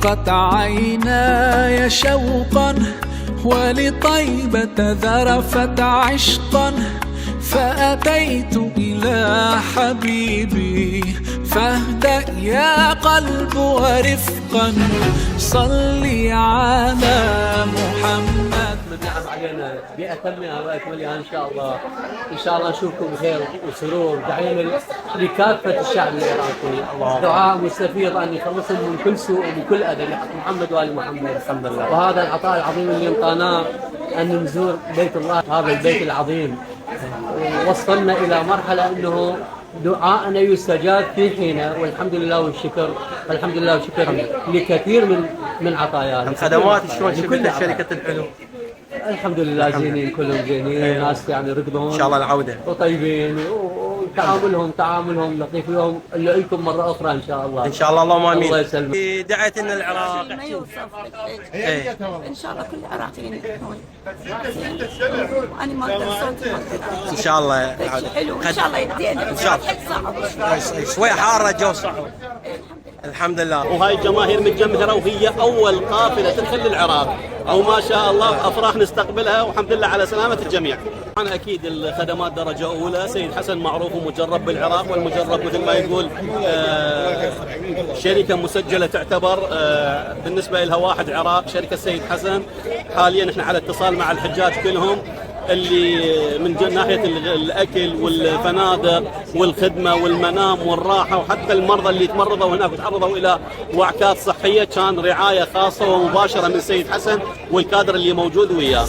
ضاقت عيناي شوقا ولطيبة ذرفت عشقا، فأتيت إلى حبيبي فاهدأ يا قلب ورفقا، صلي على محمد. نعم علينا بأتمها وأكملها إن شاء الله. إن شاء الله نشوفكم بخير وسرور. دعينا لكافة الشعب العراقي، دعاء مستفيض أن يخلصهم من كل سوء ومن كل أذى لحق محمد وآل محمد. الحمد لله. وهذا العطاء العظيم اللي انطاناه أن نزور بيت الله، هذا البيت العظيم، وصلنا إلى مرحلة أنه دعاءنا يستجاب في حينه، والحمد لله والشكر. الحمد لله والشكر لكثير من عطايانا. الخدمات شلون شفت الشركة الحلو؟ الحمد لله زينين، كلهم زينين، ناس يعني رقدهم ان شاء الله العودة وطيبين، وتعاملهم لطيف. يوم لكم مرة أخرى إن شاء الله. ان شاء الله، اللهم امين. الله يسلمك. دعيت لنا العراق ما يوصف إيه. ان شاء الله كل العراقيين يكونون وانا ما اقدر صوتي ان شاء الله حلو ان شاء الله يدينا ان شاء الله. شوي حاره الجو صعب. الحمد لله. وهاي الجماهير متجمهره وهي اول قافله تدخل للعراق، او ما شاء الله افراح نستقبلها، والحمد لله على سلامه الجميع. طبعا اكيد الخدمات درجه اولى. سيد حسن معروف ومجرب بالعراق، والمجرب مثل ما يقول شركه مسجله تعتبر بالنسبه لها واحد عراق، شركه سيد حسن. حاليا احنا على اتصال مع الحجاج كلهم اللي من ناحيه الاكل والفنادق والخدمه والمنام والراحه، وحتى المرضى اللي تمرضوا هناك وتعرضوا الى وعكات صحيه كان رعايه خاصه ومباشره من سيد حسن والكادر اللي موجود وياه.